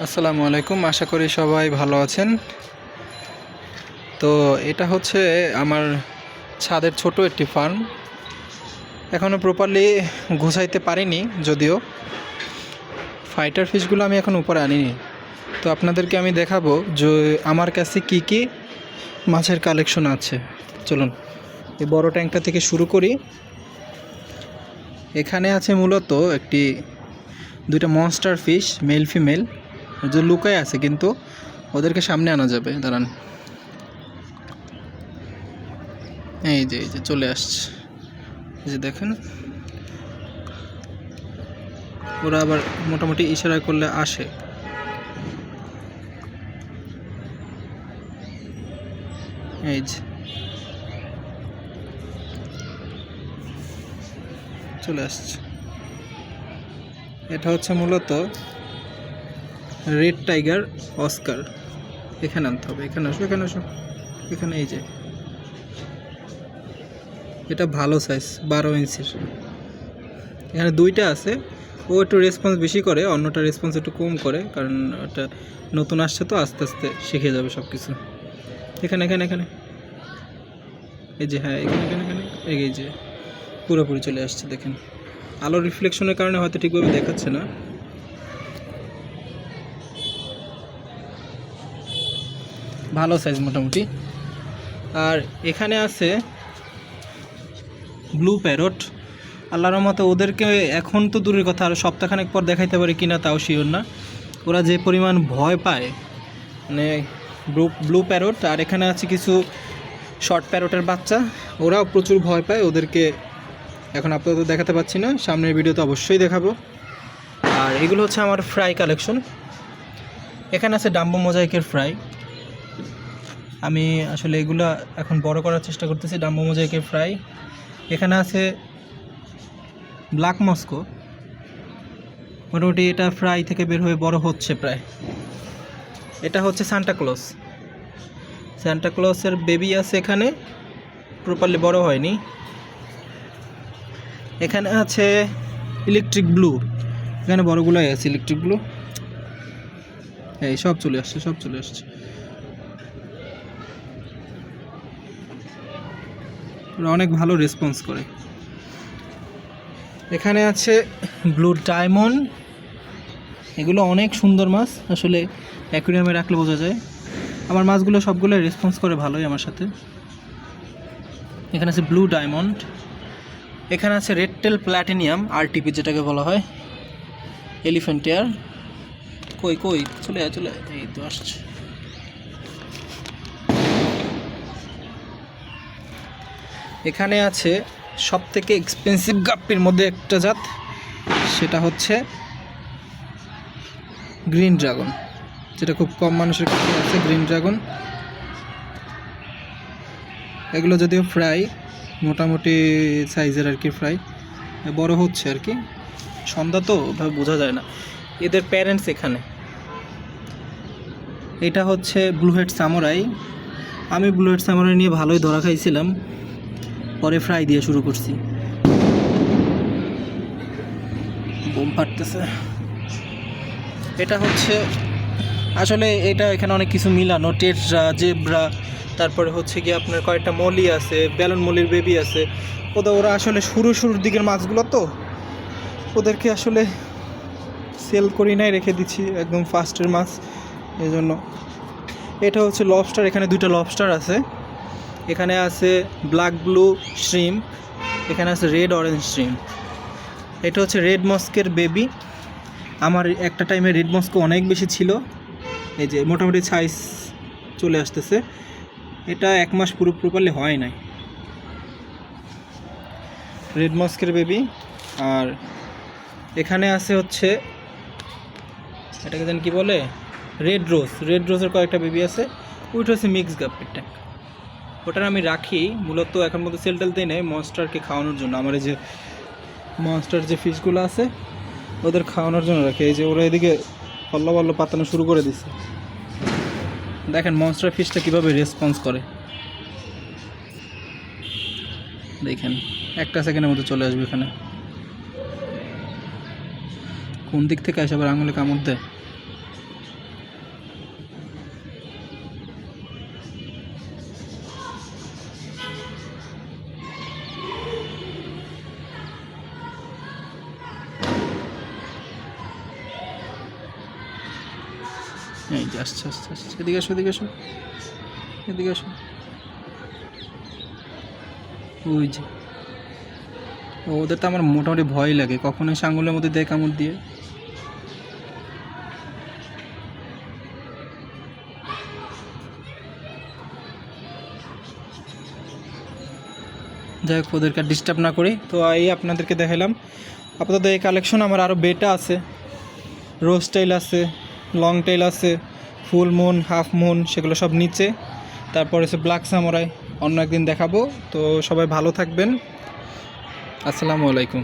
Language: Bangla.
আসসালামু আলাইকুম, আশা করি সবাই ভালো আছেন। তো এটা হচ্ছে আমার ছাদের ছোট একটি ফার্ম। এখনও প্রপারলি গুছাইতে পারিনি, যদিও ফাইটার ফিশগুলো আমি এখন উপরে আনিনি। তো আপনাদেরকে আমি দেখাবো যে আমার কাছে কি কি মাছের কালেকশন আছে। চলুন এই বড় ট্যাঙ্কটা থেকে শুরু করি। এখানে আছে মূলত দুইটা মনস্টার ফিশ, মেল ফিমেল, যে লুকায় আছে, কিন্তু ওদেরকে সামনে আনা যাবে। দাঁড়ান, এই যে চলে আসছে। এই যে দেখেন, ওরা আবার মোটামুটি ইশারা করলে আসে। এই যে চলে আসছে। এটা হচ্ছে মূলত রেড টাইগার অস্কার। এখানে আনতে হবে, এখানে আসো, এখানে আসো, এখানে। এই যে এটা ভালো সাইজ, 12 ইঞ্চির। এখানে দুইটা আছে। ও একটু রেসপন্স বেশি করে, অন্যটা রেসপন্স একটু কম করে, কারণ ওটা নতুন আসছে তো, আস্তে আস্তে শিখে যাবে সব কিছু। এখানে এখানে এখানে এই যে, হ্যাঁ, এখানে এখানে এখানে এই যে পুরোপুরি চলে আসছে। দেখেন, আলোর রিফ্লেকশনের কারণে হয়তো ঠিকভাবে দেখাচ্ছে না। ভালো সাইজ মোটামুটি। আর এখানে আছে ব্লু প্যারট। আল্লাহর মতো ওদেরকে এখন তো দূরের কথা, আর সপ্তাহখানেক পর দেখাইতে পারি কিনা তাও শিওর না। ওরা যে পরিমাণ ভয় পায়, মানে ব্লু প্যারট। আর এখানে আছে কিছু শর্ট প্যারটের বাচ্চা, ওরাও প্রচুর ভয় পায়। ওদেরকে এখন আপাতত দেখাতে পাচ্ছি না, সামনের ভিডিওতে অবশ্যই দেখাবো। আর এগুলো হচ্ছে আমার ফ্রাই কালেকশন। এখানে আছে ডাম্বো মোজাইকের ফ্রাই। আমি আসলে এগুলো এখন বড় করার চেষ্টা করতেছি, ডাম্বো মোজাইকের ফ্রাই। এখানে আছে ব্ল্যাক মস্কো, মোটামুটি এটা ফ্রাই থেকে বের হয়ে বড় হচ্ছে প্রায়। এটা হচ্ছে সান্টা ক্লসের বেবি আছে এখানে, প্রপারলি বড় হয়নি। এখানে আছে ইলেকট্রিক ব্লু, এখানে বড়গুলোই আছে ইলেকট্রিক ব্লু। এই সব চলে আসছে। ওরা অনেক ভালো রেসপন্স করে। এখানে আছে ব্লু ডায়মন্ড। এগুলো অনেক সুন্দর মাছ, আসলে অ্যাকুরিয়ামে রাখলে বোঝা যায়। আমার মাছগুলো সবগুলো রেসপন্স করে ভালোই আমার সাথে। এখানে আছে ব্লু ডায়মন্ড। এখানে আছে রেড টেল প্ল্যাটিনিয়াম, আরটিপি যেটাকে বলা হয়, এলিফ্যান্ট এয়ার। কই চলে আয়, এই তো আসছে। এখানে আছে সবথেকে এক্সপেন্সিভ গাপ্পির মধ্যে একটা জাত, সেটা হচ্ছে গ্রিন ড্রাগন, যেটা খুব কম মানুষের কাছে আছে, গ্রিন ড্রাগন। এগুলো যদিও ফ্রাই, মোটামুটি সাইজের আর কি, ফ্রাই বড় হচ্ছে আর কি। সন্ধ্যা তো ওভাবে বোঝা যায় না। এদের প্যারেন্টস এখানে। এটা হচ্ছে ব্লু হেড সামুরাই। আমি ব্লু হেড সামুরাই নিয়ে ভালোই ধরা খাইছিলাম, পরে ফ্রাই দিয়ে শুরু করছি। বোম ফাটতেছে। এটা হচ্ছে আসলে এটা এখানে অনেক কিছু মিলানো, টেট্রা, জেব্রা, তারপরে হচ্ছে কি আপনার কয়েকটা মলি আছে, ব্যালন মলির বেবি আছে। ওরা আসলে শুরুর দিকের মাছগুলো, তো ওদেরকে আসলে সেল করি নাই, রেখে দিচ্ছি, একদম ফার্স্টের মাছ, এই জন্য। এটা হচ্ছে লবস্টার, এখানে দুইটা লবস্টার আছে। এখানে আছে ব্ল্যাক ব্লু শ্রিম্প, এখানে আছে রেড অরেঞ্জ শ্রিম্প। এটা হচ্ছে রেড মস্কের বেবি। আমার একটা টাইমে রেড মস্কো অনেক বেশি ছিল। এই যে মোটামুটি সাইজ চলে আসতেছে। এটা 1 মাস পুরো প্রপারলি হয় নাই। Red মস্কের baby. আর এখানে আছে হচ্ছে, এটাকে জানি কি বলে, রেড রোজের কয়েকটা বেবি আছে। ওইটা হচ্ছে মিক্স গাপ্পির ট্যাঙ্ক। ওটার আমি রাখি মূলত এখন মধ্যে সেল টেলতেই নেই, মনস্টারকে খাওয়ানোর জন্য। আমার এই যে মনস্টার যে ফিশগুলো আছে ওদের খাওয়ানোর জন্য রাখি। এই যে ওরা এদিকে পল্ল পাতানো শুরু করে দিচ্ছে। দেখেন মনস্টার ফিশটা কীভাবে রেসপন্স করে, দেখেন 1 সেকেন্ডের মধ্যে চলে আসবে এখানে। কোন দিক থেকে আসে, আবার আঙুলে কামড় দেয়। এই যে আসছে আসছে আসছে, এদিকে আসো এদিকে আসো এদিকে আসো। ওই যে ওদের তো আমার মোটামুটি ভয় লাগে, কখন এসে আঙুলের মধ্যে দেয় কামড় দিয়ে। যাই হোক, ওদেরকে ডিস্টার্ব না করি। তো এই আপনাদেরকে দেখালাম আপাতত এই কালেকশন। আমার আরও বেটা আছে, রোজ টেইল আছে, লং টেইল আছে, ফুল মুন, হাফ মুন, সেগুলো সব নিচে। তারপর হচ্ছে ব্ল্যাক সামুরাই, অন্য একদিন দেখাবো। তো সবাই ভালো থাকবেন, আসসালামু আলাইকুম।